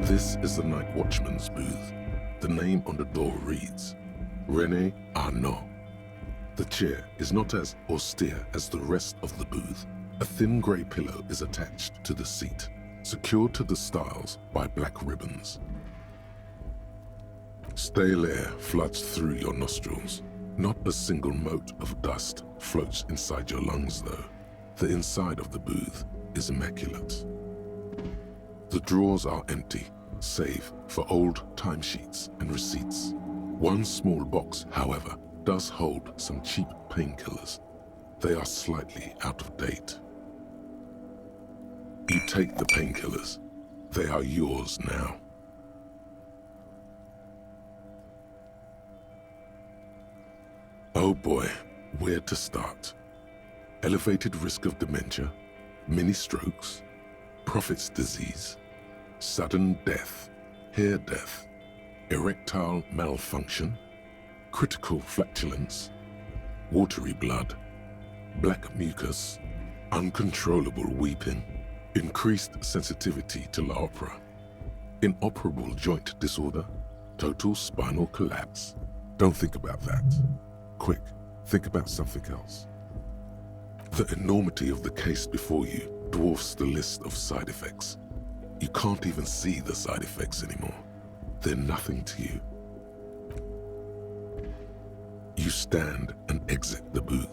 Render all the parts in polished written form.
This is the night watchman's booth. The name on the door reads, René Arnaud. The chair is not as austere as the rest of the booth. A thin grey pillow is attached to the seat, secured to the stiles by black ribbons. Stale air floods through your nostrils. Not a single mote of dust floats inside your lungs, though. The inside of the booth is immaculate. The drawers are empty, save for old timesheets and receipts. One small box, however, does hold some cheap painkillers. They are slightly out of date. You take the painkillers. They are yours now. Oh boy, where to start? Elevated risk of dementia, mini strokes, prophet's disease, sudden death, hair death, erectile malfunction, critical flatulence, watery blood, black mucus, uncontrollable weeping, increased sensitivity to la opera, inoperable joint disorder, total spinal collapse. Don't think about that. Quick, think about something else. The enormity of the case before you dwarfs the list of side effects. You can't even see the side effects anymore. They're nothing to you. You stand and exit the booth.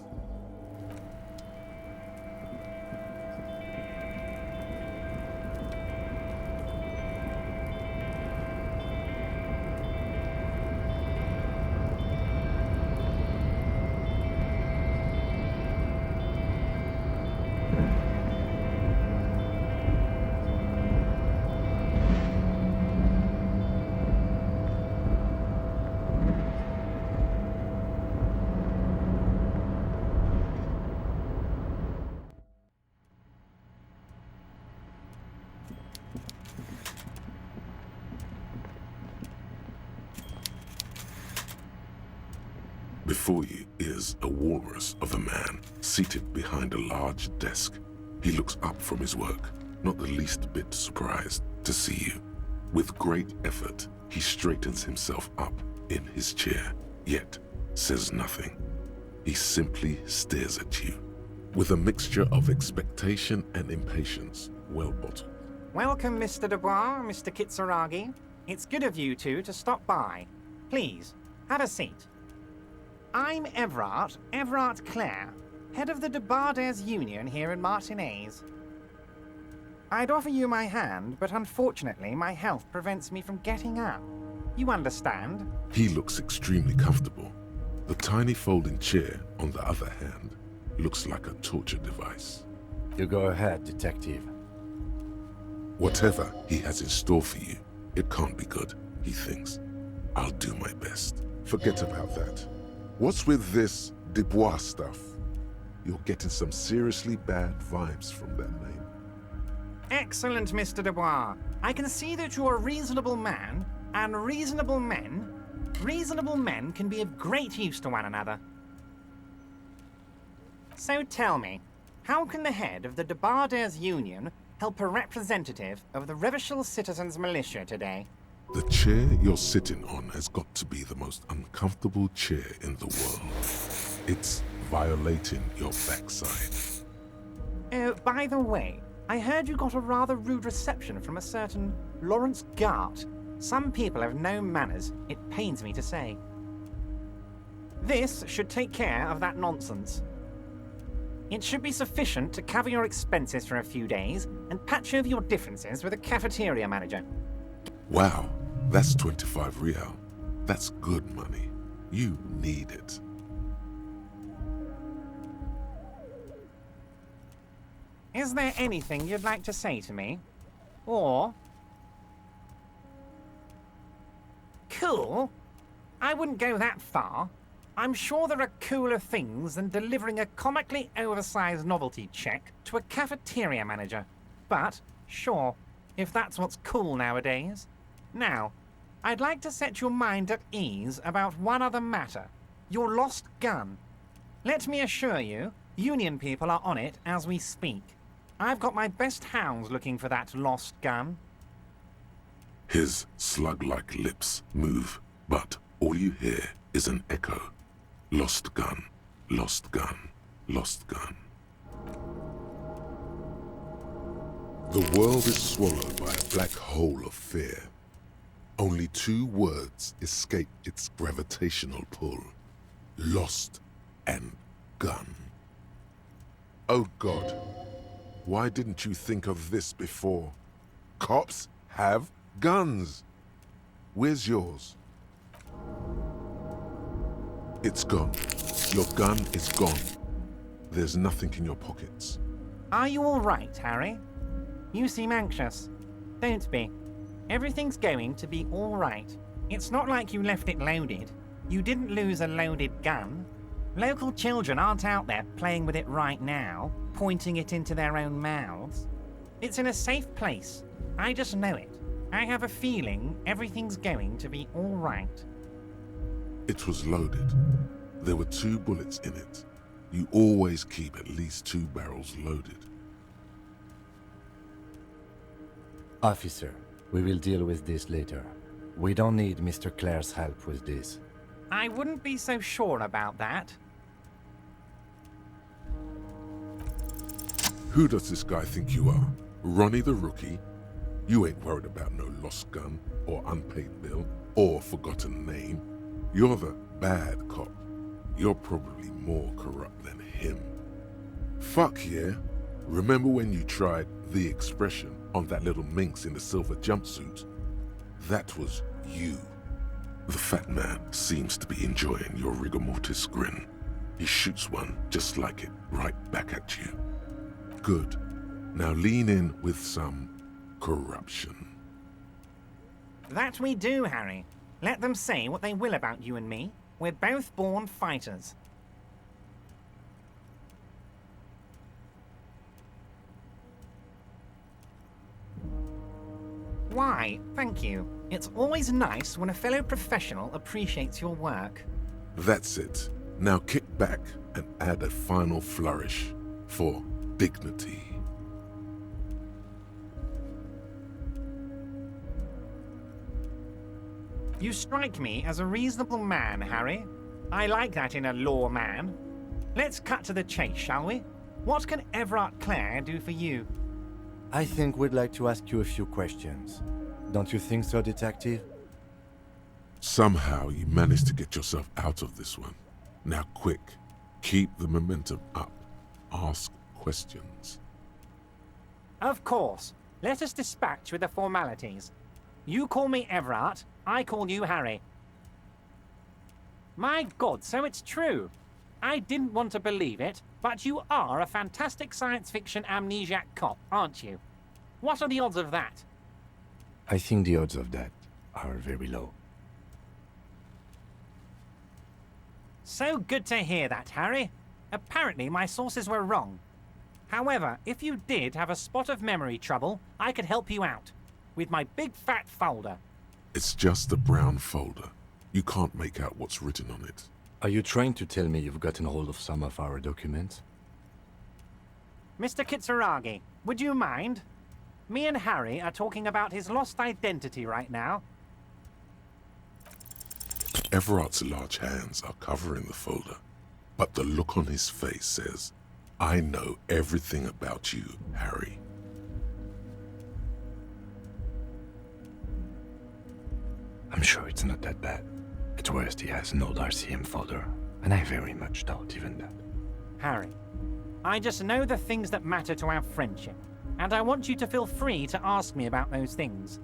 Before you is a walrus of a man seated behind a large desk. He looks up from his work, not the least bit surprised to see you. With great effort, he straightens himself up in his chair, yet says nothing. He simply stares at you, with a mixture of expectation and impatience well bottled. Welcome, Mr. Dubois, Mr. Kitsuragi. It's good of you two to stop by. Please, have a seat. I'm Everard Clare, head of the Debarders Union here in Martinez. I'd offer you my hand, but unfortunately my health prevents me from getting up. You understand? He looks extremely comfortable. The tiny folding chair, on the other hand, looks like a torture device. You go ahead, detective. Whatever he has in store for you, it can't be good, he thinks. I'll do my best. Forget about that. What's with this Dubois stuff? You're getting some seriously bad vibes from that name. Excellent, Mr. Dubois. I can see that you're a reasonable man, and reasonable men can be of great use to one another. So tell me, how can the head of the Debarders Union help a representative of the Revachol Citizens Militia today? The chair you're sitting on has got to be the most uncomfortable chair in the world. It's violating your backside. Oh, by the way, I heard you got a rather rude reception from a certain Lawrence Gart. Some people have no manners, it pains me to say. This should take care of that nonsense. It should be sufficient to cover your expenses for a few days and patch over your differences with a cafeteria manager. Wow, that's 25 real. That's good money. You need it. Is there anything you'd like to say to me? Or... Cool? I wouldn't go that far. I'm sure there are cooler things than delivering a comically oversized novelty check to a cafeteria manager. But, sure, if that's what's cool nowadays. Now, I'd like to set your mind at ease about one other matter. Your lost gun. Let me assure you, Union people are on it as we speak. I've got my best hounds looking for that lost gun. His slug-like lips move, but all you hear is an echo. Lost gun, lost gun, lost gun. The world is swallowed by a black hole of fear. Only 2 words escape its gravitational pull. Lost and gun. Oh God, why didn't you think of this before? Cops have guns. Where's yours? It's gone. Your gun is gone. There's nothing in your pockets. Are you all right, Harry? You seem anxious. Don't be. Everything's going to be all right. It's not like you left it loaded. You didn't lose a loaded gun. Local children aren't out there playing with it right now, pointing it into their own mouths. It's in a safe place. I just know it. I have a feeling everything's going to be all right. It was loaded. There were 2 bullets in it. You always keep at least 2 barrels loaded. Officer, we will deal with this later. We don't need Mr. Clare's help with this. I wouldn't be so sure about that. Who does this guy think you are? Ronnie the Rookie? You ain't worried about no lost gun, or unpaid bill, or forgotten name. You're the bad cop. You're probably more corrupt than him. Fuck yeah. Remember when you tried the expression on that little minx in the silver jumpsuit? That was you. The fat man seems to be enjoying your rigor mortis grin. He shoots one just like it right back at you. Good. Now lean in with some corruption. That we do, Harry. Let them say what they will about you and me. We're both born fighters. Why, thank you. It's always nice when a fellow professional appreciates your work. That's it. Now kick back and add a final flourish for dignity. You strike me as a reasonable man, Harry. I like that in a lawman. Let's cut to the chase, shall we? What can Everard Clare do for you? I think we'd like to ask you a few questions. Don't you think so, Detective? Somehow you managed to get yourself out of this one. Now quick, keep the momentum up. Ask questions. Of course. Let us dispatch with the formalities. You call me Everard, I call you Harry. My God, so it's true. I didn't want to believe it, but you are a fantastic science fiction amnesiac cop, aren't you? What are the odds of that? I think the odds of that are very low. So good to hear that, Harry. Apparently my sources were wrong. However, if you did have a spot of memory trouble, I could help you out. With my big fat folder. It's just a brown folder. You can't make out what's written on it. Are you trying to tell me you've gotten hold of some of our documents? Mr. Kitsuragi, would you mind? Me and Harry are talking about his lost identity right now. Everard's large hands are covering the folder, but the look on his face says, I know everything about you, Harry. I'm sure it's not that bad. At worst, he has an old RCM folder, and I very much doubt even that. Harry, I just know the things that matter to our friendship, and I want you to feel free to ask me about those things.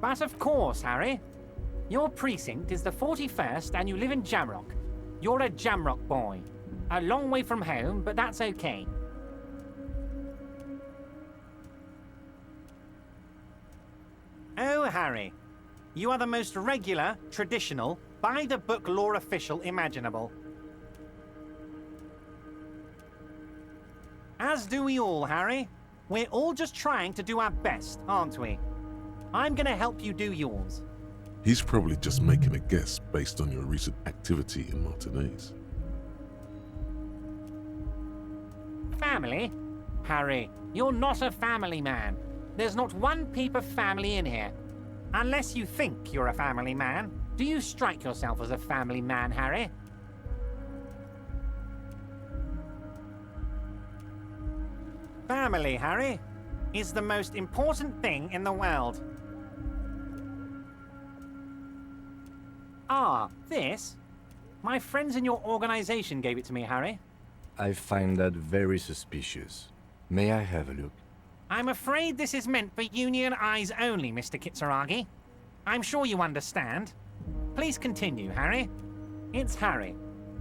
But of course, Harry, your precinct is the 41st and you live in Jamrock. You're a Jamrock boy. A long way from home, but that's okay. Oh, Harry, you are the most regular, traditional, by-the-book law official imaginable. As do we all, Harry. We're all just trying to do our best, aren't we? I'm gonna help you do yours. He's probably just making a guess based on your recent activity in Martinez. Family? Harry, you're not a family man. There's not one peep of family in here. Unless you think you're a family man. Do you strike yourself as a family man, Harry? Family, Harry, is the most important thing in the world. Ah, this? My friends in your organization gave it to me, Harry. I find that very suspicious. May I have a look? I'm afraid this is meant for Union eyes only, Mr. Kitsuragi. I'm sure you understand. Please continue, Harry. It's Harry.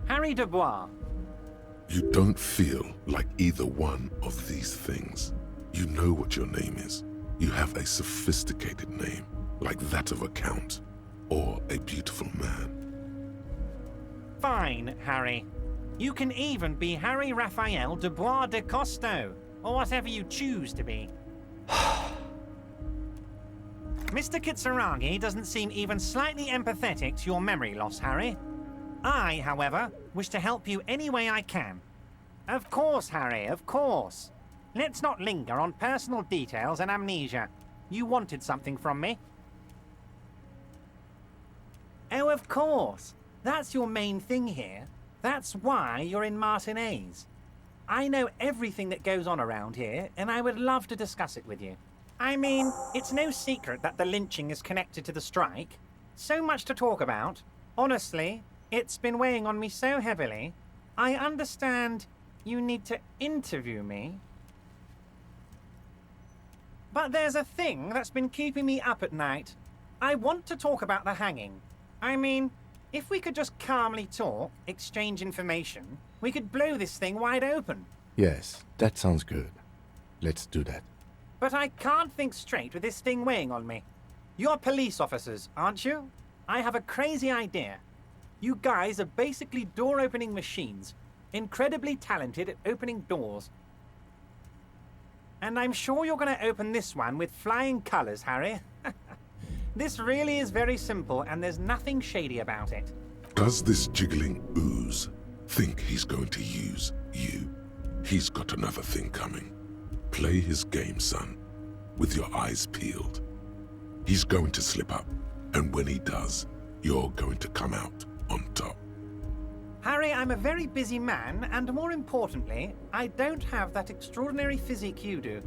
Harry Dubois. You don't feel like either one of these things. You know what your name is. You have a sophisticated name, like that of a count, or a beautiful man. Fine, Harry. You can even be Harry Raphael Dubois de Costo, or whatever you choose to be. Mr. Kitsuragi doesn't seem even slightly empathetic to your memory loss, Harry. I, however, wish to help you any way I can. Of course, Harry, of course. Let's not linger on personal details and amnesia. You wanted something from me. Oh, of course. That's your main thing here. That's why you're in Martinez. I know everything that goes on around here, and I would love to discuss it with you. I mean, it's no secret that the lynching is connected to the strike. So much to talk about. Honestly, it's been weighing on me so heavily. I understand you need to interview me. But there's a thing that's been keeping me up at night. I want to talk about the hanging. I mean, if we could just calmly talk, exchange information, we could blow this thing wide open. Yes, that sounds good. Let's do that. But I can't think straight with this thing weighing on me. You're police officers, aren't you? I have a crazy idea. You guys are basically door-opening machines, incredibly talented at opening doors. And I'm sure you're going to open this one with flying colors, Harry. This really is very simple, and there's nothing shady about it. Does this jiggling ooze think he's going to use you? He's got another thing coming. Play his game, son, with your eyes peeled. He's going to slip up, and when he does, you're going to come out on top. Harry, I'm a very busy man, and more importantly, I don't have that extraordinary physique you do.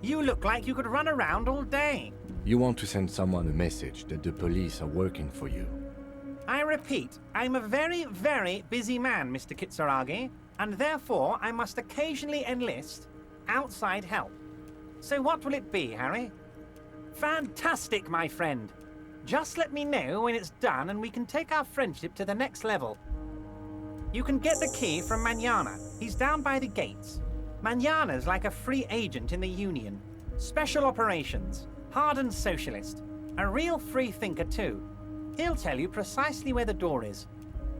You look like you could run around all day. You want to send someone a message that the police are working for you. I repeat, I'm a very, very busy man, Mr. Kitsuragi, and therefore I must occasionally enlist outside help. So what will it be, Harry? Fantastic, my friend. Just let me know when it's done and we can take our friendship to the next level. You can get the key from Manana. He's down by the gates. Manana's like a free agent in the Union. Special operations. Hardened socialist. A real free thinker, too. He'll tell you precisely where the door is.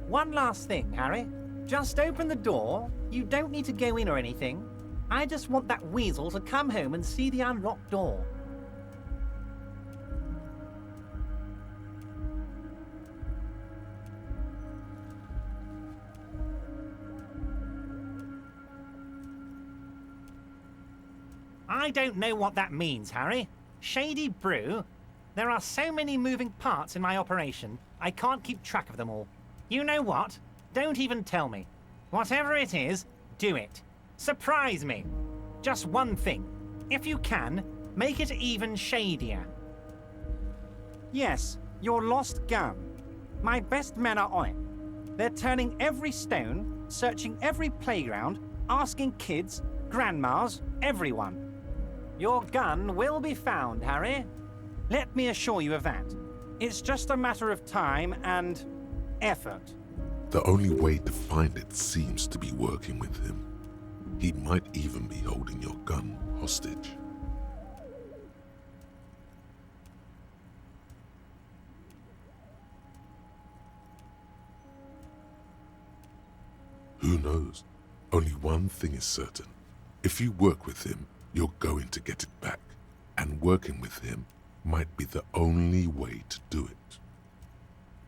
One last thing, Harry. Just open the door. You don't need to go in or anything. I just want that weasel to come home and see the unlocked door. I don't know what that means, Harry. Shady brew? There are so many moving parts in my operation, I can't keep track of them all. You know what? Don't even tell me. Whatever it is, do it. Surprise me. Just one thing. If you can, make it even shadier. Yes, your lost gun. My best men are on it. They're turning every stone, searching every playground, asking kids, grandmas, everyone. Your gun will be found, Harry. Let me assure you of that. It's just a matter of time and effort. The only way to find it seems to be working with him. He might even be holding your gun hostage. Who knows? Only one thing is certain. If you work with him, you're going to get it back. And working with him might be the only way to do it.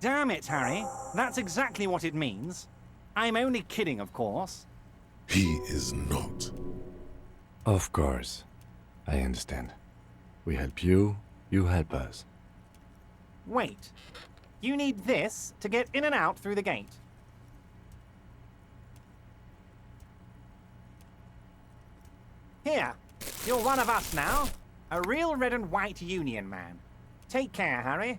Damn it, Harry. That's exactly what it means. I'm only kidding, of course. He is not. Of course. I understand. We help you, you help us. Wait. You need this to get in and out through the gate. Here, you're one of us now. A real red and white Union man. Take care, Harry.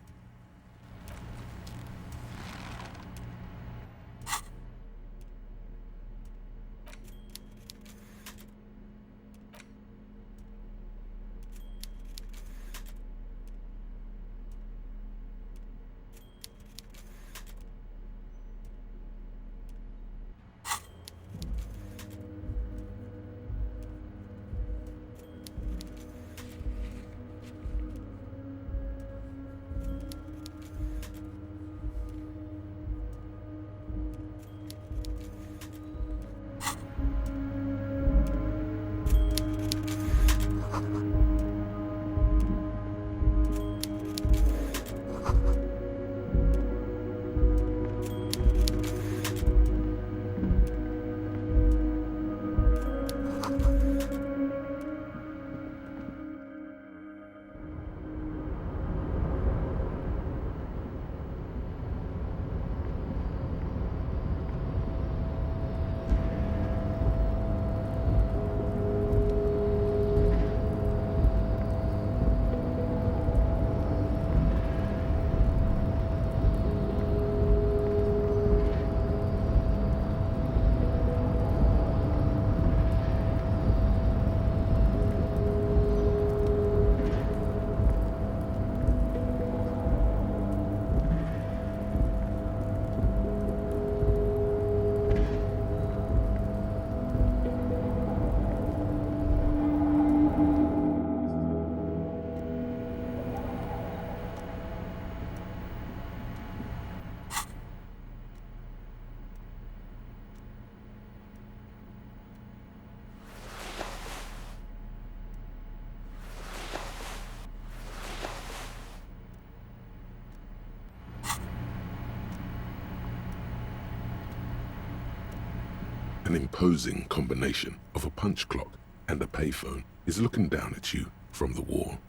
An imposing combination of a punch clock and a payphone is looking down at you from the wall.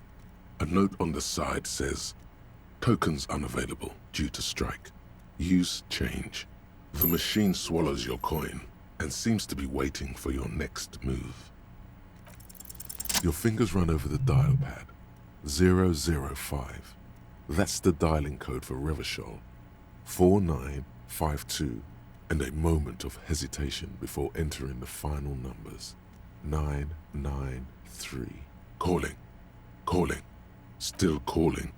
A note on the side says, "Tokens unavailable due to strike. Use change." The machine swallows your coin and seems to be waiting for your next move. Your fingers run over the dial pad. 005. That's the dialing code for Revachol. 4952. And a moment of hesitation before entering the final numbers. 993. Calling. Calling. Still calling.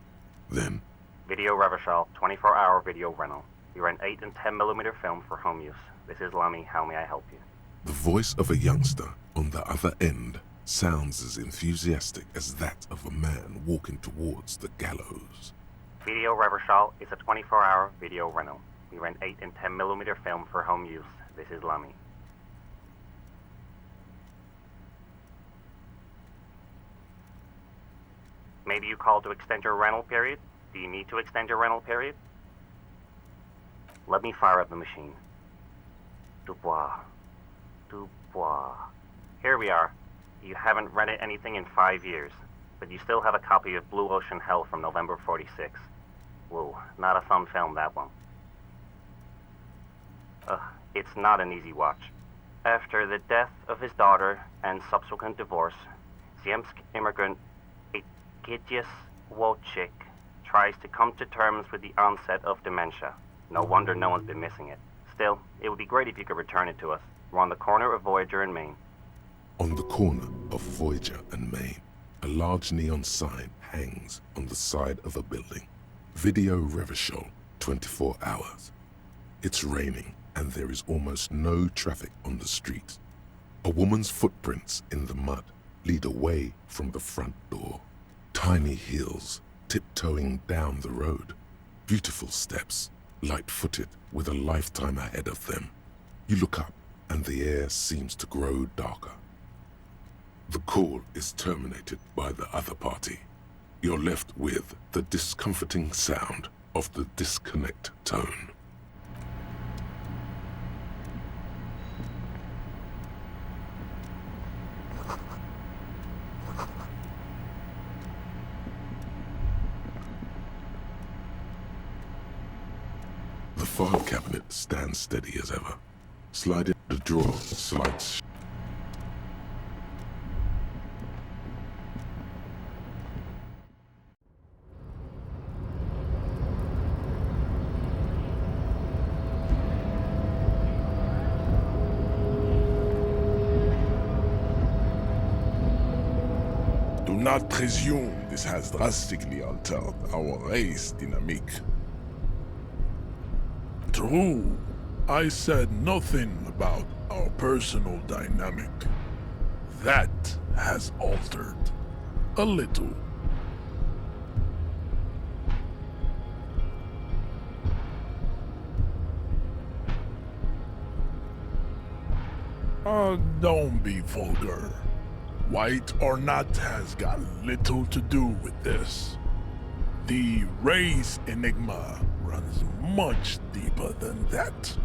Then... Video Revachol, 24-hour video rental. We rent 8 and 10mm film for home use. This is Lamy. How may I help you? The voice of a youngster on the other end sounds as enthusiastic as that of a man walking towards the gallows. Video Revachol is a 24-hour video rental. We rent 8 and 10mm film for home use. This is Lamy. Maybe you called to extend your rental period? Do you need to extend your rental period? Let me fire up the machine. Dubois. Dubois. Here we are. You haven't rented anything in 5 years, but you still have a copy of Blue Ocean Hell from November '46. Whoa, not a fun film, that one. It's not an easy watch. After the death of his daughter and subsequent divorce, Ziemsk immigrant Egidius Wojcik tries to come to terms with the onset of dementia. No wonder no one's been missing it. Still, it would be great if you could return it to us. We're on the corner of Voyager and Main. On the corner of Voyager and Main, a large neon sign hangs on the side of a building. Video Revachol, 24 hours. It's raining and there is almost no traffic on the street. A woman's footprints in the mud lead away from the front door. Tiny heels tiptoeing down the road. Beautiful steps, light-footed with a lifetime ahead of them. You look up and the air seems to grow darker. The call is terminated by the other party. You're left with the discomforting sound of the disconnect tone. file cabinet stands steady as ever. Slide in the drawer, slides. Do not presume this has drastically altered our race dynamic. True, I said nothing about our personal dynamic. That has altered a little. Don't be vulgar. White or not has got little to do with this. The race enigma runs much deeper than that.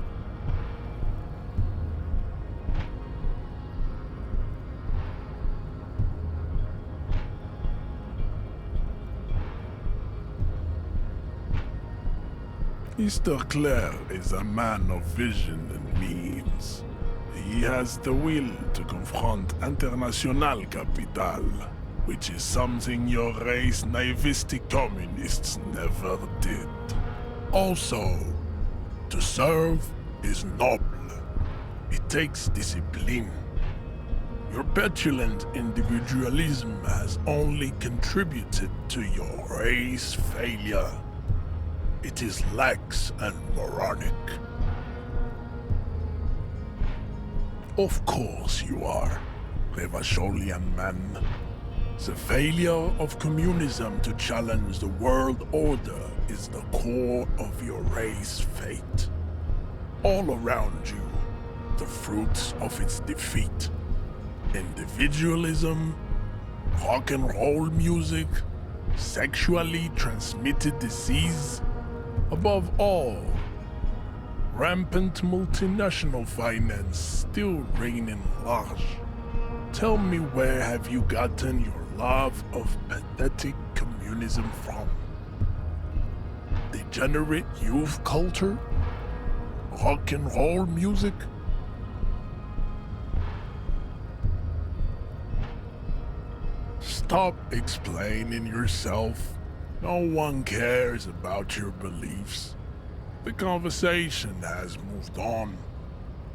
Mr. Clare is a man of vision and means. He has the will to confront International Capital, which is something your race naivistic communists never did. Also, to serve is noble. It takes discipline. Your petulant individualism has only contributed to your race failure. It is lax and moronic. Of course you are, Revacholian man. The failure of communism to challenge the world order is the core of your race fate. All around you, the fruits of its defeat. Individualism, rock and roll music, sexually transmitted disease, above all, rampant multinational finance still reigning large. Tell me, where have you gotten your love of pathetic communism from? Degenerate youth culture? Rock and roll music? Stop explaining yourself. No one cares about your beliefs. The conversation has moved on.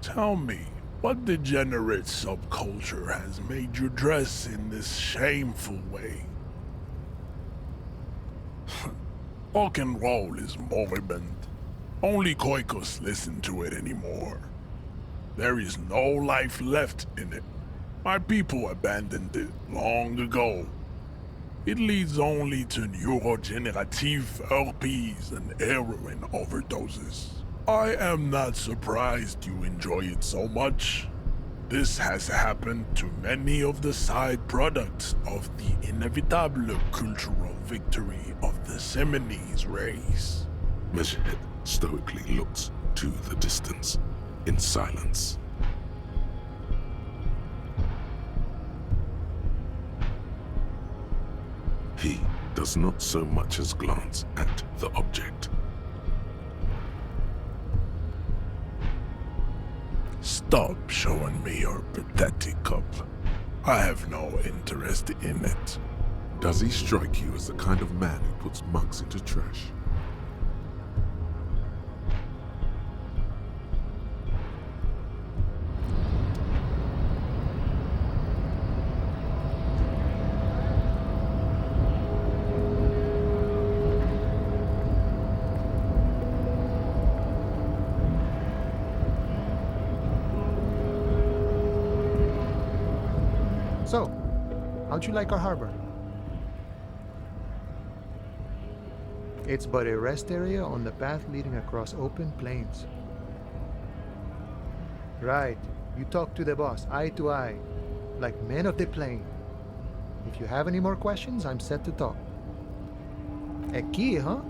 Tell me, what degenerate subculture has made you dress in this shameful way? Rock and roll is moribund. Only Koikos listen to it anymore. There is no life left in it. My people abandoned it long ago. It leads only to neurodegenerative herpes and heroin overdoses. I am not surprised you enjoy it so much. This has happened to many of the side products of the inevitable cultural victory of the Semines race. Measurehead stoically looks to the distance, in silence. He does not so much as glance at the object. Stop showing me your pathetic cup. I have no interest in it. Does he strike you as the kind of man who puts mugs into trash? So, how'd you like our harbor? It's but a rest area on the path leading across open plains. Right, you talk to the boss, eye to eye, like men of the plain. If you have any more questions, I'm set to talk. A key, huh?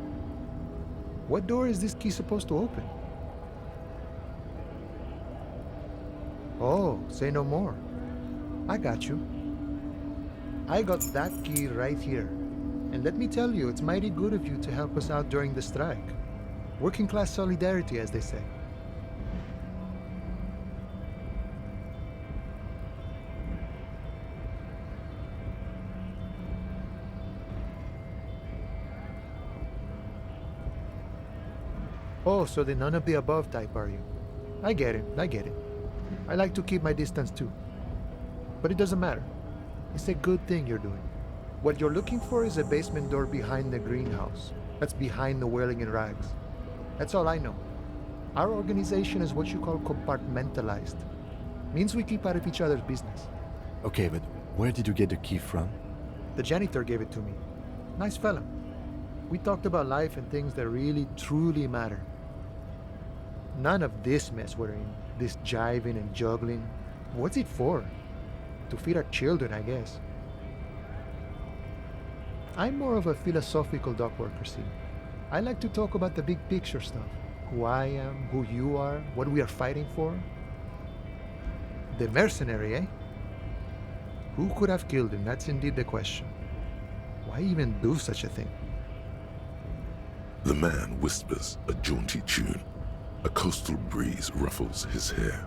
What door is this key supposed to open? Oh, say no more. I got you. I got that key right here. And let me tell you, it's mighty good of you to help us out during the strike. Working class solidarity, as they say. Oh, so the none of the above type, are you? I get it, I get it. I like to keep my distance too. But it doesn't matter. It's a good thing you're doing. What you're looking for is a basement door behind the greenhouse. That's behind the wailing in rags. That's all I know. Our organization is what you call compartmentalized. Means we keep out of each other's business. Okay, but where did you get the key from? The janitor gave it to me. Nice fella. We talked about life and things that really, truly matter. None of this mess we're in, this jiving and juggling. What's it for? To feed our children, I guess. I'm more of a philosophical dock worker, see. I like to talk about the big picture stuff. Who I am, who you are, what we are fighting for. The mercenary, eh? Who could have killed him? That's indeed the question. Why even do such a thing? The man whispers a jaunty tune. A coastal breeze ruffles his hair.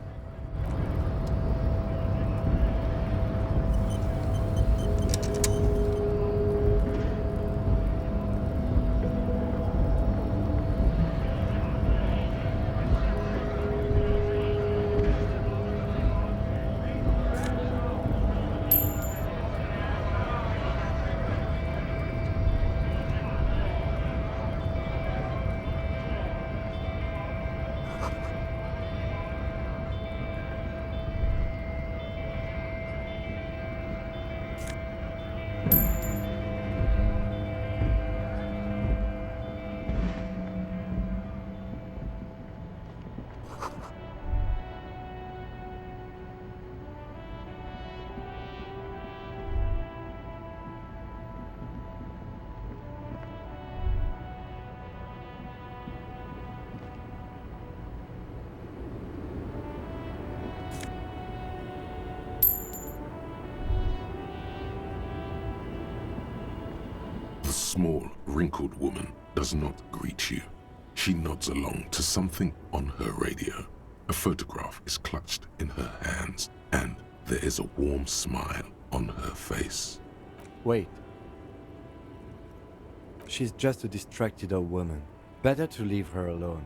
The small, wrinkled woman does not greet you. She nods along to something on her radio. A photograph is clutched in her hands, and there is a warm smile on her face. Wait. She's just a distracted old woman. Better to leave her alone.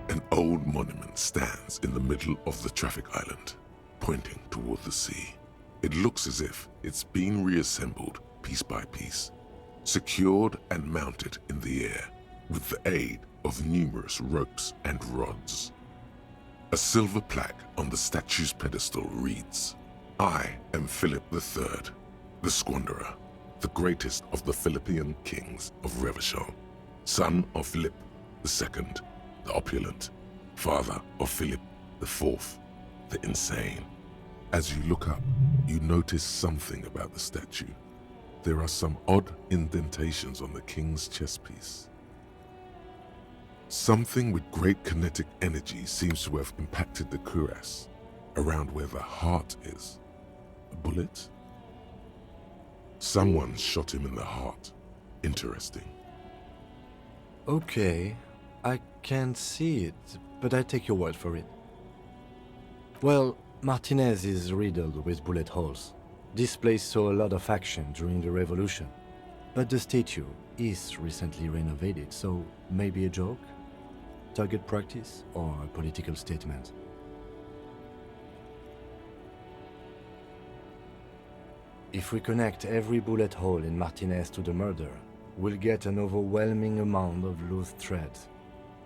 An old monument stands in the middle of the traffic island, pointing toward the sea. It looks as if it's been reassembled piece by piece, secured and mounted in the air with the aid of numerous ropes and rods. A silver plaque on the statue's pedestal reads, "I am Philip III, the Squanderer, the greatest of the Philippian kings of Revachol, son of Philip II, the opulent, father of Philip IV, the insane." As you look up, you notice something about the statue. There are some odd indentations on the king's chest piece. Something with great kinetic energy seems to have impacted the cuirass, around where the heart is. A bullet? Someone shot him in the heart. Interesting. Okay, I can see it, but I take your word for it. Well, Martinez is riddled with bullet holes. This place saw a lot of action during the revolution. But the statue is recently renovated, so maybe a joke? target practice or a political statement? If we connect every bullet hole in Martinez to the murder, we'll get an overwhelming amount of loose threads.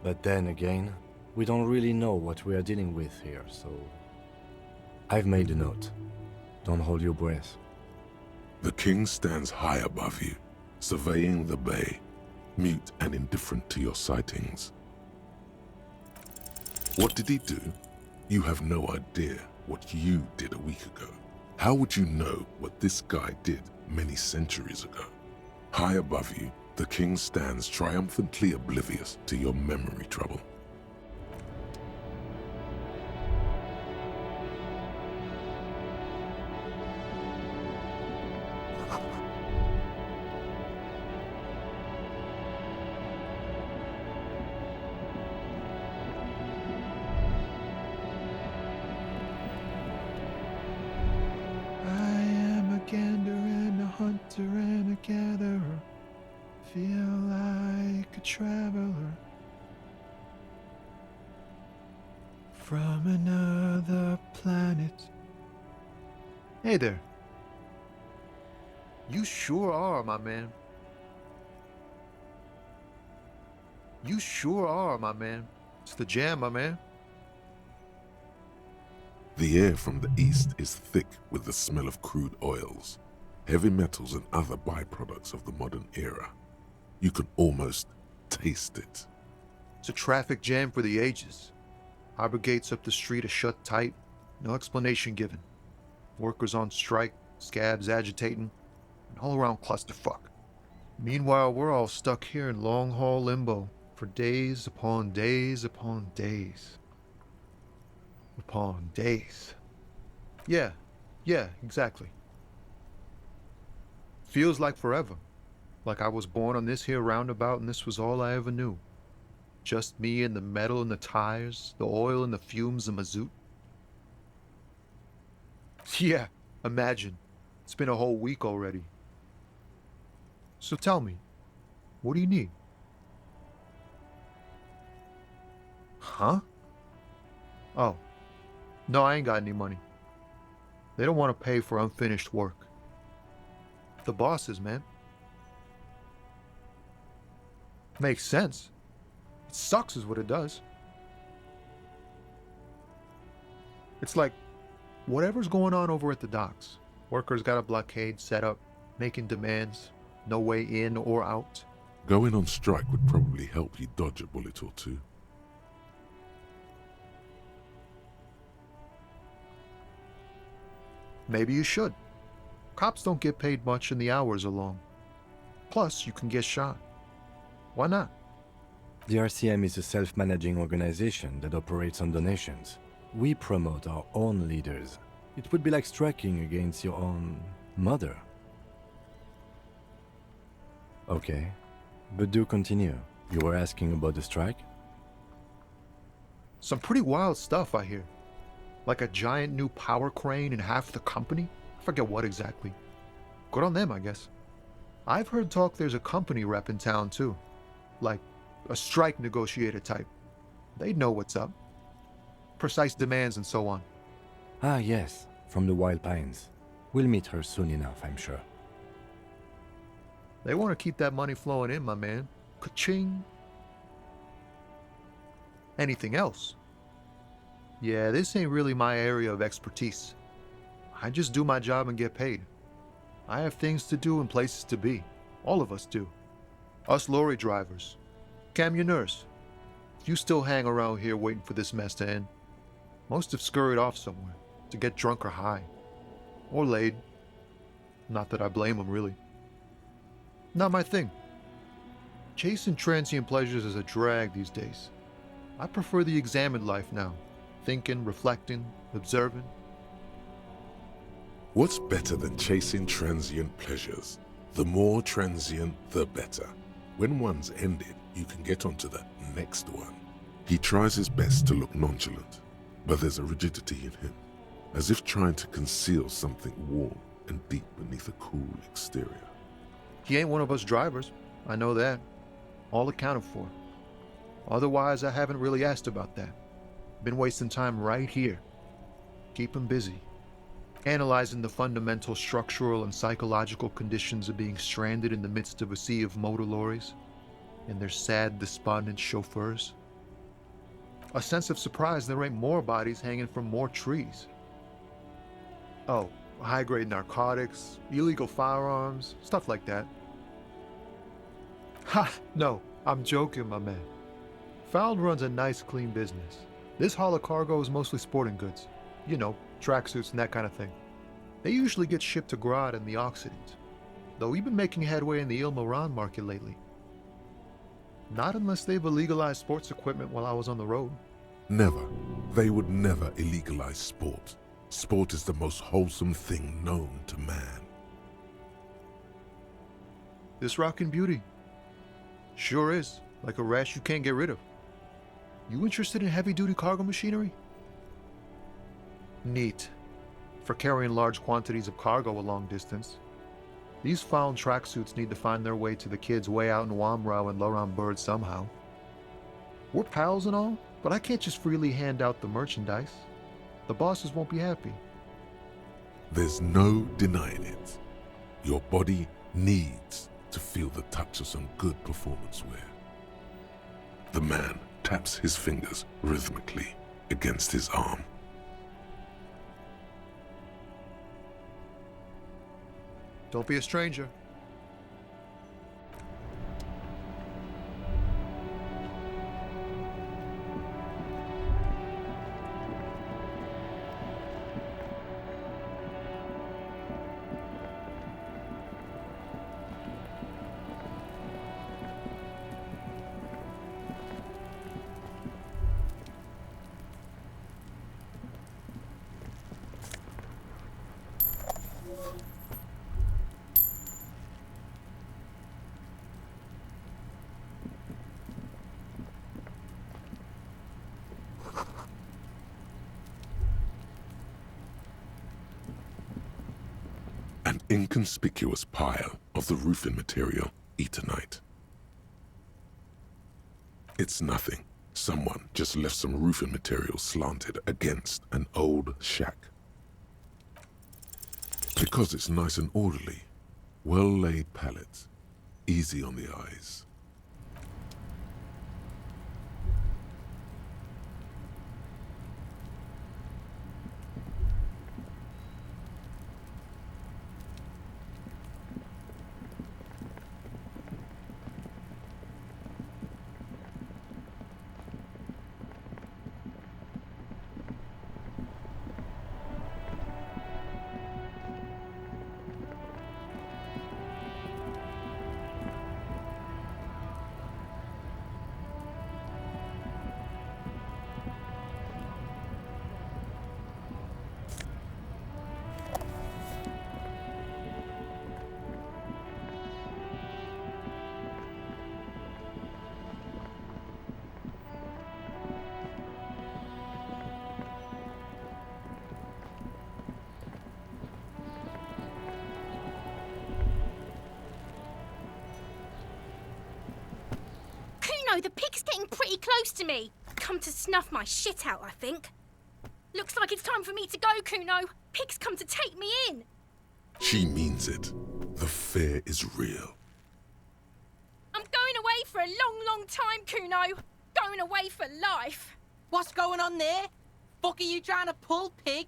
But then again, we don't really know what we are dealing with here, so... I've made a note. Don't hold your breath. The king stands high above you, surveying the bay, mute and indifferent to your sightings. What did he do? You have no idea what you did a week ago. How would you know what this guy did many centuries ago? High above you, the king stands triumphantly oblivious to your memory trouble. Gander and a hunter and a gatherer, feel like a traveler from another planet. Hey there. You sure are, my man. You sure are, my man. It's the jam, my man. The air from the east is thick with the smell of crude oils, heavy metals and other byproducts of the modern era. You can almost taste it. It's a traffic jam for the ages. Harbor gates up the street are shut tight, no explanation given. Workers on strike, scabs agitating, an all-around clusterfuck. Meanwhile, we're all stuck here in long-haul limbo for days upon days upon days. Upon days. Yeah, exactly. Feels like forever. Like I was born on this here roundabout and this was all I ever knew. Just me and the metal and the tires, the oil and the fumes of mazout. Yeah, imagine. It's been a whole week already. So tell me, what do you need? Huh? Oh. No, I ain't got any money. They don't want to pay for unfinished work. The bosses, man. Makes sense. It sucks is what it does. It's like, whatever's going on over at the docks. Workers got a blockade set up, making demands, no way in or out. Going on strike would probably help you dodge a bullet or two. Maybe you should. Cops don't get paid much and the hours are long. Plus, you can get shot. Why not? The RCM is a self-managing organization that operates on donations. We promote our own leaders. It would be like striking against your own mother. Okay, but do continue. You were asking about the strike? Some pretty wild stuff, I hear. Like a giant new power crane in half the company? I forget what exactly. Good on them, I guess. I've heard talk there's a company rep in town too. Like a strike negotiator type. They'd know what's up. Precise demands and so on. Ah, yes, from the Wild Pines. We'll meet her soon enough, I'm sure. They want to keep that money flowing in, my man. Ka-ching. Anything else? Yeah, this ain't really my area of expertise. I just do my job and get paid. I have things to do and places to be. All of us do. Us lorry drivers. Camionneurs. You still hang around here waiting for this mess to end. Most have scurried off somewhere to get drunk or high. Or laid. Not that I blame them, really. Not my thing. Chasing transient pleasures is a drag these days. I prefer the examined life now. Thinking, reflecting, observing. What's better than chasing transient pleasures? The more transient, the better. When one's ended, you can get onto the next one. He tries his best to look nonchalant, but there's a rigidity in him, as if trying to conceal something warm and deep beneath a cool exterior. He ain't one of us drivers. I know that. All accounted for. Otherwise, I haven't really asked about that. Been wasting time right here. Keep 'em busy. Analyzing the fundamental structural and psychological conditions of being stranded in the midst of a sea of motor lorries and their sad, despondent chauffeurs. A sense of surprise there ain't more bodies hanging from more trees. Oh, high-grade narcotics, illegal firearms, stuff like that. Ha! No, I'm joking, my man. Found runs a nice, clean business. This haul of cargo is mostly sporting goods. You know, tracksuits and that kind of thing. They usually get shipped to Grodd and the Occident, though we've been making headway in the Il Moran market lately. Not unless they've illegalized sports equipment while I was on the road. Never. They would never illegalize sport. Sport is the most wholesome thing known to man. This rockin' beauty. Sure is, like a rash you can't get rid of. You interested in heavy-duty cargo machinery? Neat. For carrying large quantities of cargo a long distance. These found tracksuits need to find their way to the kids way out in Wamrau and Laurent Bird somehow. We're pals and all, but I can't just freely hand out the merchandise. The bosses won't be happy. There's no denying it. Your body needs to feel the touch of some good performance wear. The man taps his fingers rhythmically against his arm. Don't be a stranger. An inconspicuous pile of the roofing material, Eternite. It's nothing. Someone just left some roofing material slanted against an old shack. Because it's nice and orderly, well-laid pallets, easy on the eyes. The pig's getting pretty close to me. Come to snuff my shit out, I think. Looks like it's time for me to go, Kuno. Pig's come to take me in. She means it. The fear is real. I'm going away for a long, long time, Kuno. Going away for life. What's going on there? Fuck are you trying to pull, pig?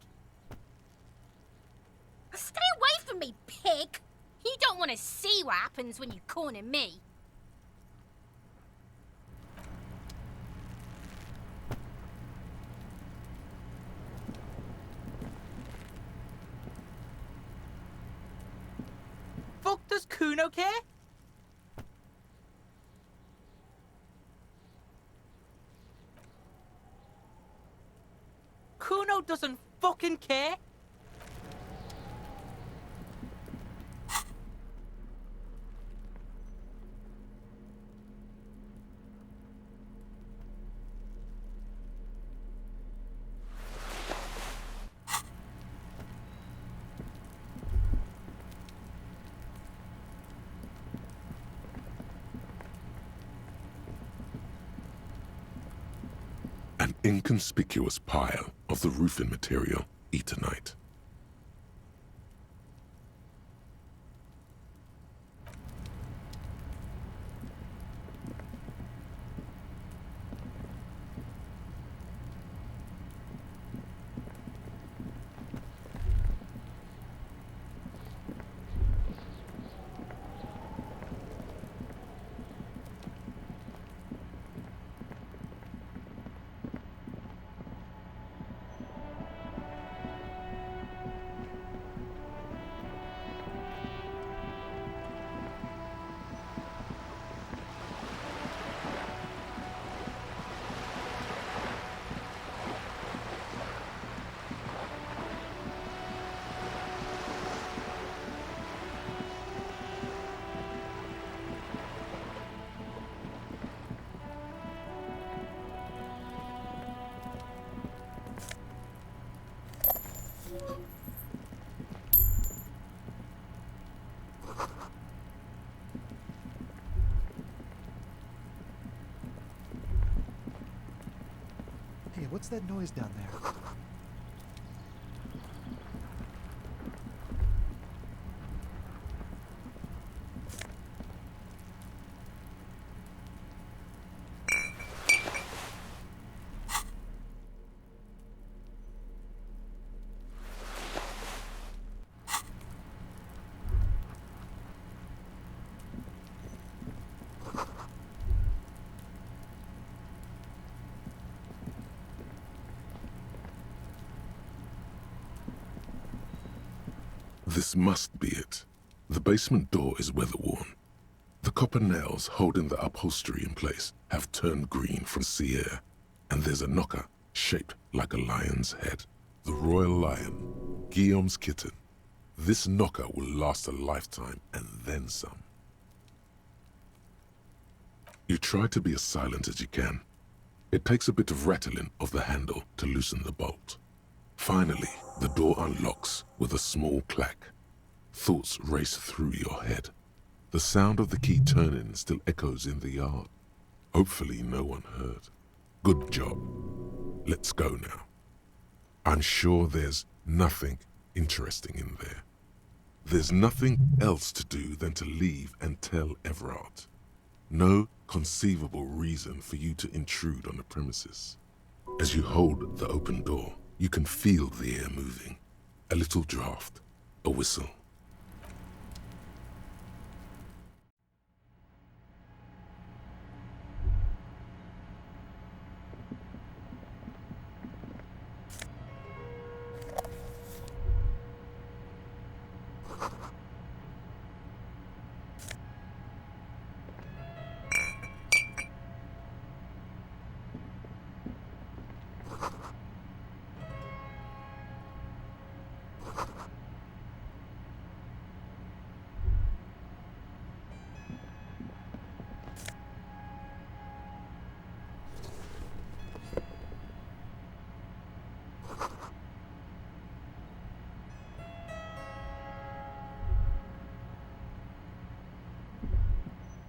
Stay away from me, pig. You don't want to see what happens when you corner me. Fuck does Kuno care? Kuno doesn't fucking care. An inconspicuous pile of the roofing material, Eternite. Hey, what's that noise down there? This must be it. The basement door is weather-worn. The copper nails holding the upholstery in place have turned green from sea air, and there's a knocker shaped like a lion's head. The royal lion, Guillaume's kitten. This knocker will last a lifetime and then some. You try to be as silent as you can. It takes a bit of rattling of the handle to loosen the bolt. Finally, the door unlocks with a small clack. Thoughts race through your head. The sound of the key turning still echoes in the yard. Hopefully no one heard. Good job. Let's go now. I'm sure there's nothing interesting in there. There's nothing else to do than to leave and tell Everard. No conceivable reason for you to intrude on the premises. As you hold the open door, you can feel the air moving. A little draft, a whistle.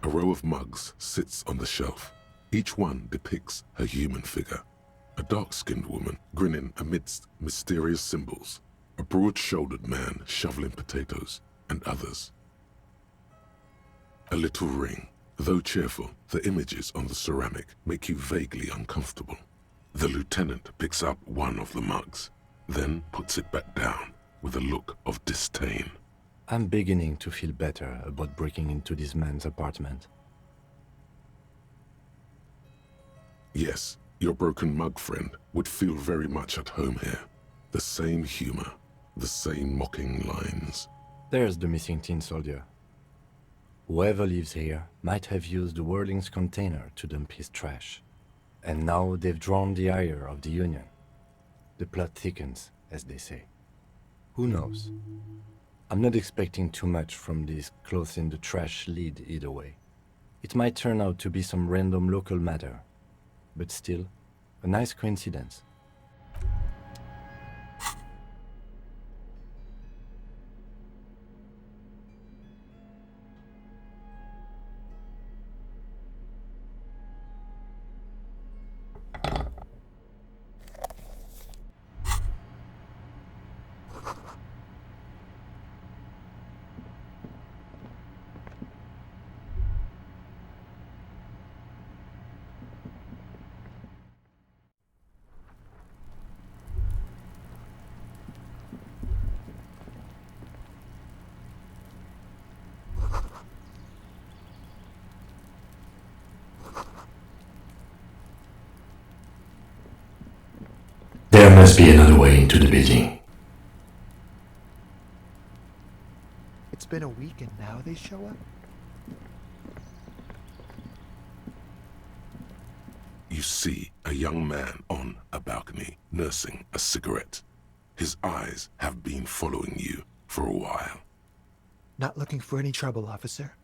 A row of mugs sits on the shelf. Each one depicts a human figure. A dark-skinned woman grinning amidst mysterious symbols. A broad-shouldered man shoveling potatoes, and others. A little ring. Though cheerful, the images on the ceramic make you vaguely uncomfortable. The lieutenant picks up one of the mugs, then puts it back down with a look of disdain. I'm beginning to feel better about breaking into this man's apartment. Yes, your broken mug friend would feel very much at home here. The same humor, the same mocking lines. There's the missing tin soldier. Whoever lives here might have used the Whirling's container to dump his trash. And now they've drawn the ire of the Union. The plot thickens, as they say. Who knows? I'm not expecting too much from this clothes in the trash lead either way. It might turn out to be some random local matter, but still, a nice coincidence. must be another way into the building. It's been a week and now they show up? You see a young man on a balcony nursing a cigarette. His eyes have been following you for a while. Not looking for any trouble, officer.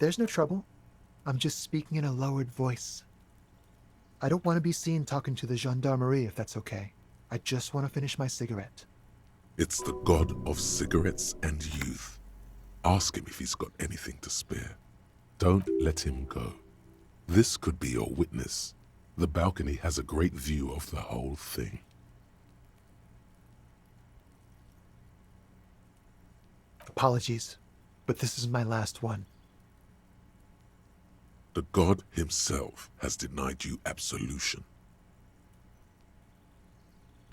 There's no trouble. I'm just speaking in a lowered voice. I don't want to be seen talking to the gendarmerie if that's okay. I just want to finish my cigarette. It's the god of cigarettes and youth. Ask him if he's got anything to spare. Don't let him go. This could be your witness. The balcony has a great view of the whole thing. Apologies, but this is my last one. The god himself has denied you absolution.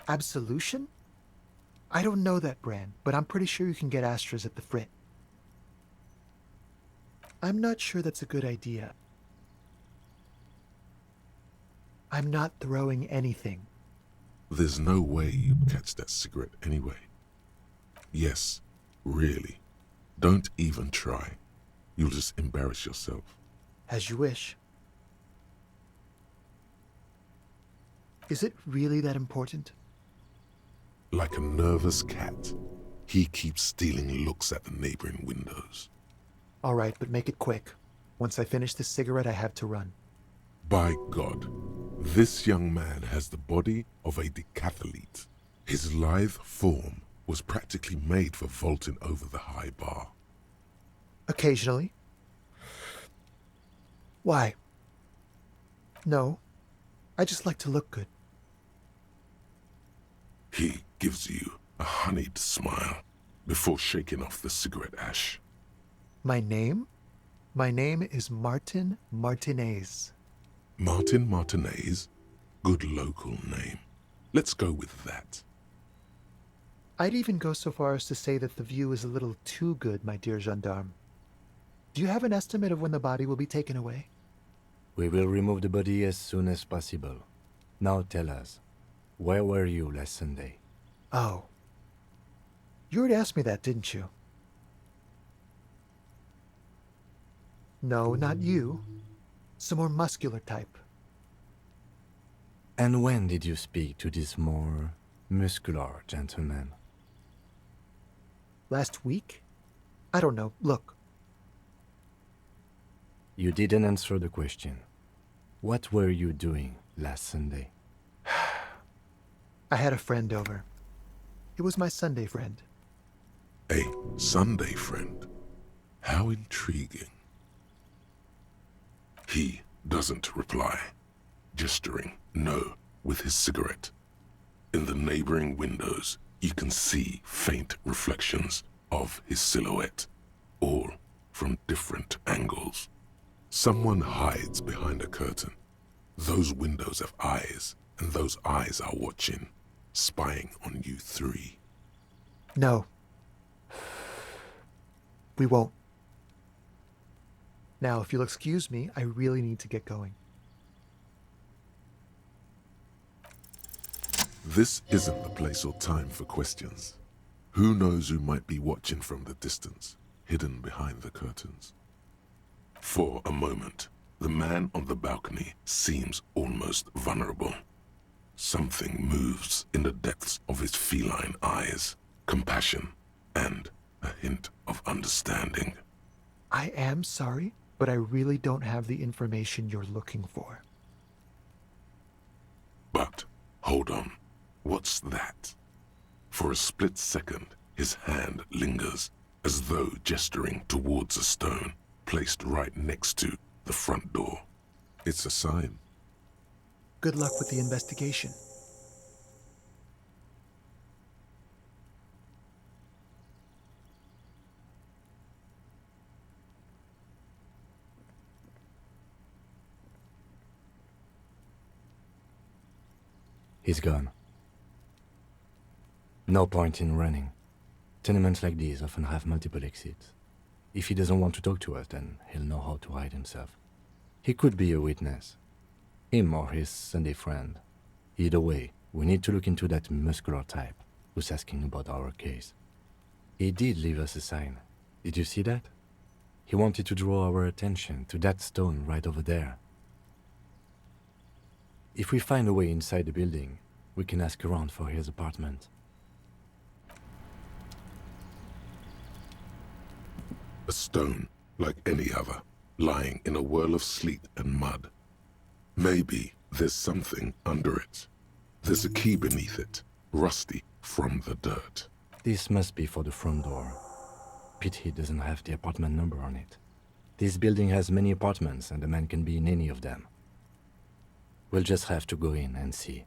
Absolution? I don't know that brand, but I'm pretty sure you can get Astras at the Frit. I'm not sure that's a good idea. I'm not throwing anything. There's no way you'd catch that cigarette anyway. Yes, really. Don't even try. You'll just embarrass yourself. As you wish. Is it really that important? Like a nervous cat, he keeps stealing looks at the neighboring windows. All right, but make it quick. Once I finish this cigarette, I have to run. By God, this young man has the body of a decathlete. His lithe form was practically made for vaulting over the high bar. Occasionally. Why? No, I just like to look good. He gives you a honeyed smile before shaking off the cigarette ash. My name? My name is Martin Martinez. Martin Martinez? Good local name. Let's go with that. I'd even go so far as to say that the view is a little too good, my dear gendarme. Do you have an estimate of when the body will be taken away? We will remove the body as soon as possible. Now tell us, where were you last Sunday? Oh. You already asked me that, didn't you? No, not you. Some more muscular type. And when did you speak to this more muscular gentleman? Last week? I don't know. Look. You didn't answer the question. What were you doing last Sunday? I had a friend over. It was my Sunday friend. A Sunday friend? How intriguing. He doesn't reply, gesturing no with his cigarette. In the neighboring windows, you can see faint reflections of his silhouette, all from different angles. Someone hides behind a curtain. Those windows have eyes, and those eyes are watching, spying on you three. No. We won't. Now, if you'll excuse me, I really need to get going. This isn't the place or time for questions. Who knows who might be watching from the distance, hidden behind the curtains? For a moment, the man on the balcony seems almost vulnerable. Something moves in the depths of his feline eyes, compassion and a hint of understanding. I am sorry, but I really don't have the information you're looking for. But, hold on, what's that? For a split second, his hand lingers, as though gesturing towards a stone placed right next to the front door. It's a sign. Good luck with the investigation. He's gone. No point in running. Tenements like these often have multiple exits. If he doesn't want to talk to us, then he'll know how to hide himself. He could be a witness. Him or his Sunday friend. Either way, we need to look into that muscular type who's asking about our case. He did leave us a sign. Did you see that? He wanted to draw our attention to that stone right over there. If we find a way inside the building, we can ask around for his apartment. A stone, like any other, lying in a whirl of sleet and mud. Maybe there's something under it. There's a key beneath it, rusty from the dirt. This must be for the front door. Pity doesn't have the apartment number on it. This building has many apartments and the man can be in any of them. We'll just have to go in and see.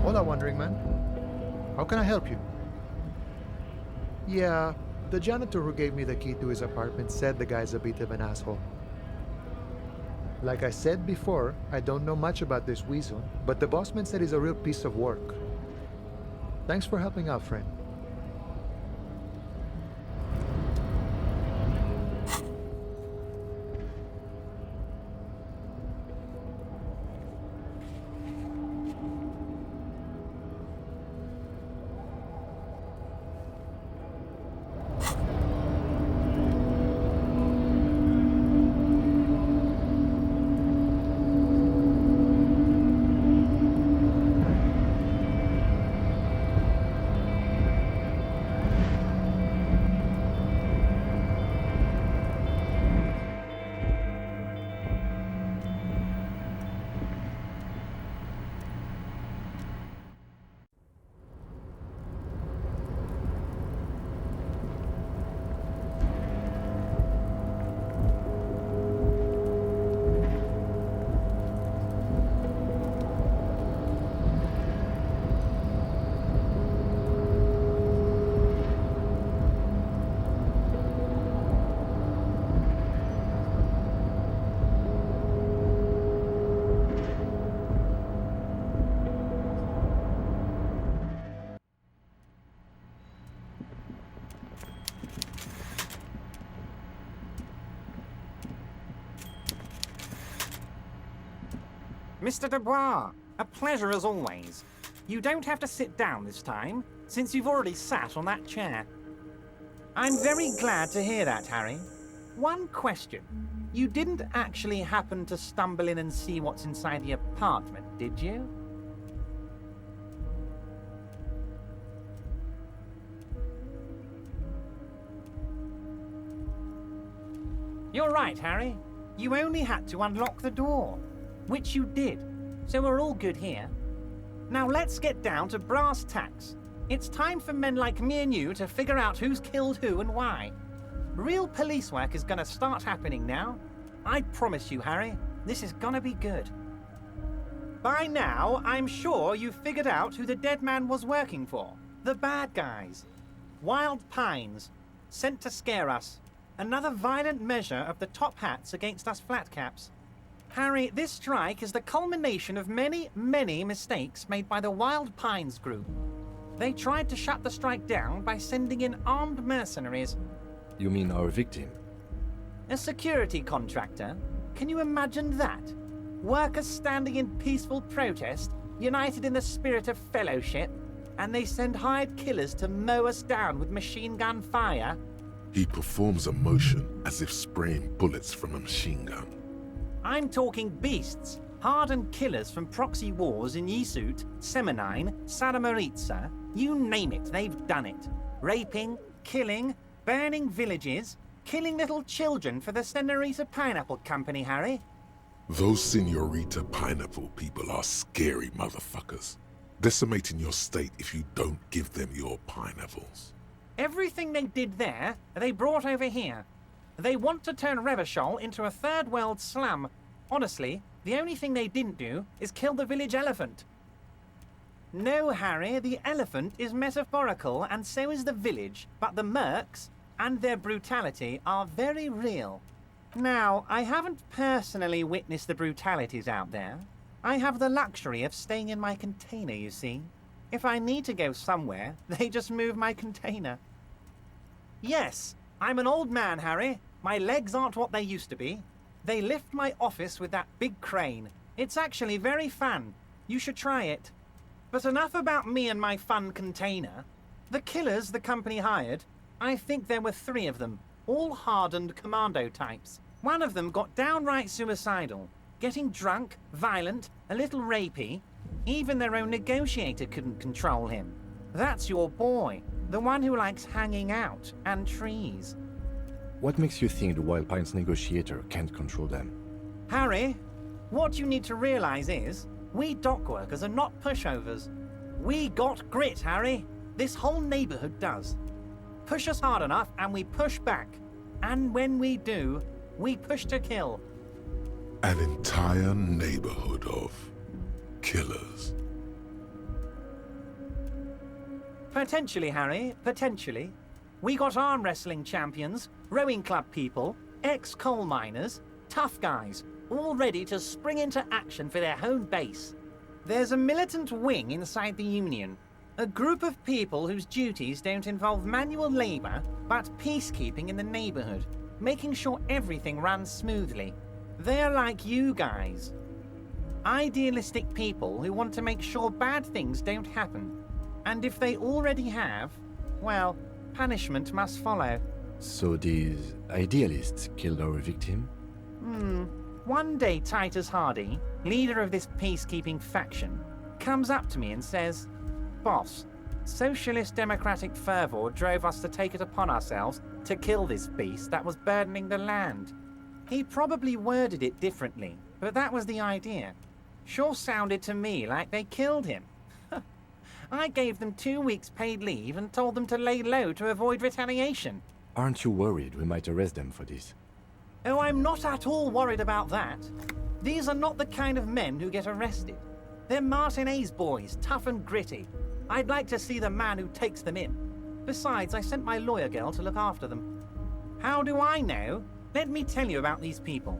Hola, Wandering Man. How can I help you? Yeah, the janitor who gave me the key to his apartment said the guy's a bit of an asshole. Like I said before, I don't know much about this weasel, but the bossman said he's a real piece of work. Thanks for helping out, friend. Mr. Dubois, a pleasure as always. You don't have to sit down this time, since you've already sat on that chair. I'm very glad to hear that, Harry. One question. You didn't actually happen to stumble in and see what's inside the apartment, did you? You're right, Harry. You only had to unlock the door, which you did, so we're all good here. Now let's get down to brass tacks. It's time for men like me and you to figure out who's killed who and why. Real police work is gonna start happening now. I promise you, Harry, this is gonna be good. By now, I'm sure you've figured out who the dead man was working for. The bad guys. Wild Pines, sent to scare us. Another violent measure of the top hats against us flatcaps. Harry, this strike is the culmination of many, many mistakes made by the Wild Pines group. They tried to shut the strike down by sending in armed mercenaries. You mean our victim? A security contractor? Can you imagine that? Workers standing in peaceful protest, united in the spirit of fellowship, and they send hired killers to mow us down with machine gun fire? He performs a motion as if spraying bullets from a machine gun. I'm talking beasts, Hardened killers from proxy wars in Yisut, Semenine, Saramaritsa, you name it, they've done it. Raping, killing, burning villages, killing little children for the Senorita Pineapple Company, Harry. Those Senorita Pineapple people are scary motherfuckers. Decimating your state if you don't give them your pineapples. Everything they did there, they brought over here. They want to turn Revachol into a third world slum. Honestly, the only thing they didn't do is kill the village elephant. No, Harry, the elephant is metaphorical and so is the village, but the mercs and their brutality are very real. Now, I haven't personally witnessed the brutalities out there. I have the luxury of staying in my container, you see. If I need to go somewhere, they just move my container. Yes, I'm an old man, Harry. My legs aren't what they used to be. They lift my office with that big crane. It's actually very fun. You should try it. But enough about me and my fun container. The killers the company hired, I think there were 3 of them, all hardened commando types. One of them got downright suicidal, getting drunk, violent, a little rapey. Even their own negotiator couldn't control him. That's your boy, the one who likes hanging out and trees. What makes you think the Wild Pines negotiator can't control them? Harry, what you need to realize is, we dock workers are not pushovers. We got grit, Harry. This whole neighborhood does. Push us hard enough and we push back. And when we do, we push to kill. An entire neighborhood of killers. Potentially, Harry, potentially. We got arm wrestling champions, rowing club people, ex-coal miners, tough guys, all ready to spring into action for their home base. There's a militant wing inside the Union, a group of people whose duties don't involve manual labor, but peacekeeping in the neighborhood, making sure everything runs smoothly. They're like you guys. Idealistic people who want to make sure bad things don't happen. And if they already have, well, punishment must follow. So these idealists killed our victim? One day Titus Hardy, leader of this peacekeeping faction, comes up to me and says, "Boss, socialist democratic fervor drove us to take it upon ourselves to kill this beast that was burdening the land." He probably worded it differently, but that was the idea. Sure sounded to me like they killed him. I gave them 2 weeks paid leave and told them to lay low to avoid retaliation. Aren't you worried we might arrest them for this? Oh, I'm not at all worried about that. These are not the kind of men who get arrested. They're Martinez boys, tough and gritty. I'd like to see the man who takes them in. Besides, I sent my lawyer girl to look after them. How do I know? Let me tell you about these people.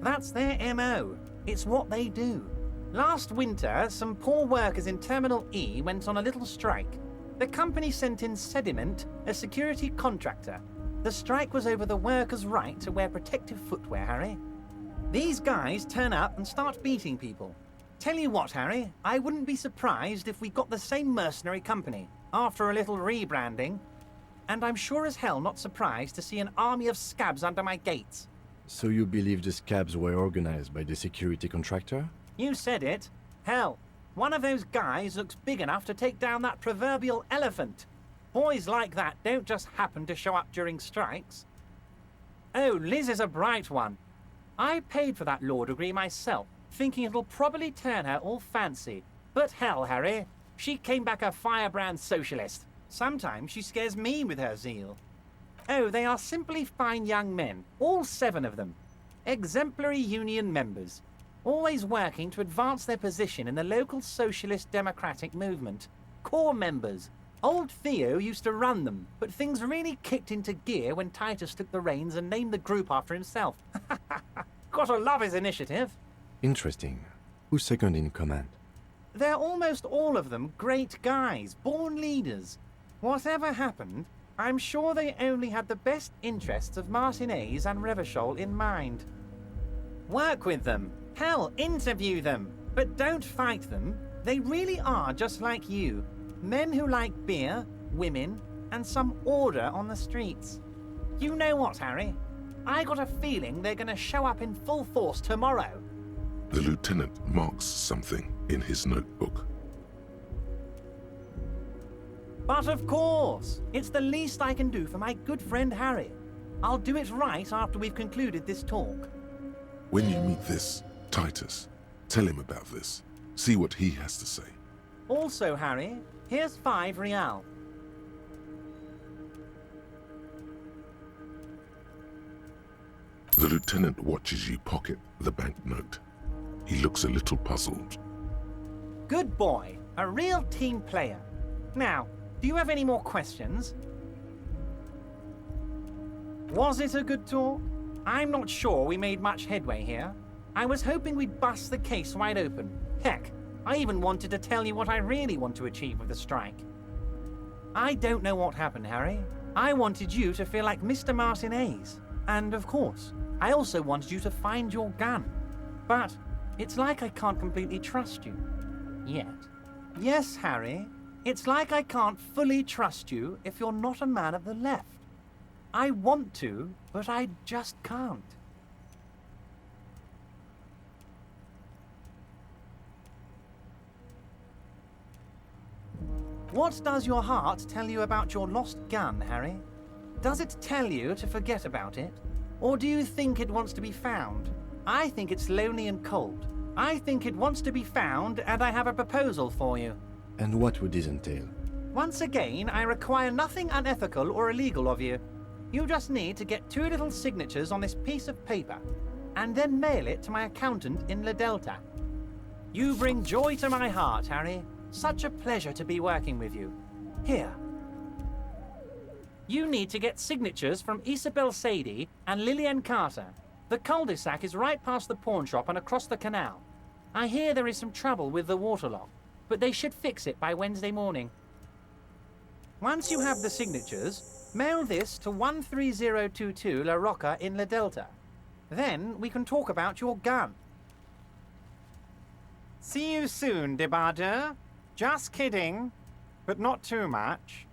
That's their MO. It's what they do. Last winter, some poor workers in Terminal E went on a little strike. The company sent in Sediment, a security contractor. The strike was over the workers' right to wear protective footwear, Harry. These guys turn up and start beating people. Tell you what, Harry, I wouldn't be surprised if we got the same mercenary company, after a little rebranding. And I'm sure as hell not surprised to see an army of scabs under my gates. So you believe the scabs were organized by the security contractor? You said it. Hell, one of those guys looks big enough to take down that proverbial elephant. Boys like that don't just happen to show up during strikes. Oh, Liz is a bright one. I paid for that law degree myself, thinking it'll probably turn her all fancy. But hell, Harry, she came back a firebrand socialist. Sometimes she scares me with her zeal. Oh, they are simply fine young men, all 7 of them. Exemplary union members. Always working to advance their position in the local socialist democratic movement. Core members. Old Theo used to run them, but things really kicked into gear when Titus took the reins and named the group after himself. Gotta love his initiative. Interesting. Who's second in command? They're almost all of them great guys, born leaders. Whatever happened, I'm sure they only had the best interests of Martinez and Revachol in mind. Work with them. Hell, interview them. But don't fight them. They really are just like you. Men who like beer, women, and some order on the streets. You know what, Harry? I got a feeling they're gonna show up in full force tomorrow. The lieutenant marks something in his notebook. But of course, it's the least I can do for my good friend Harry. I'll do it right after we've concluded this talk. When you meet this Titus, tell him about this. See what he has to say. Also, Harry, here's 5 real. The lieutenant watches you pocket the banknote. He looks a little puzzled. Good boy, a real team player. Now, do you have any more questions? Was it a good talk? I'm not sure we made much headway here. I was hoping we'd bust the case wide open. Heck, I even wanted to tell you what I really want to achieve with the strike. I don't know what happened, Harry. I wanted you to feel like Mr. Martinez. And of course, I also wanted you to find your gun. But it's like I can't completely trust you. Yet. Yes, Harry. It's like I can't fully trust you if you're not a man of the left. I want to, but I just can't. What does your heart tell you about your lost gun, Harry? Does it tell you to forget about it? Or do you think it wants to be found? I think it's lonely and cold. I think it wants to be found, and I have a proposal for you. And what would this entail? Once again, I require nothing unethical or illegal of you. You just need to get 2 little signatures on this piece of paper, and then mail it to my accountant in La Delta. You bring joy to my heart, Harry. Such a pleasure to be working with you. Here. You need to get signatures from Isabel Sadie and Lillian Carter. The cul-de-sac is right past the pawn shop and across the canal. I hear there is some trouble with the water lock, but they should fix it by Wednesday morning. Once you have the signatures, mail this to 13022 La Rocca in La Delta. Then we can talk about your gun. See you soon, Debardeur. Just kidding, but not too much.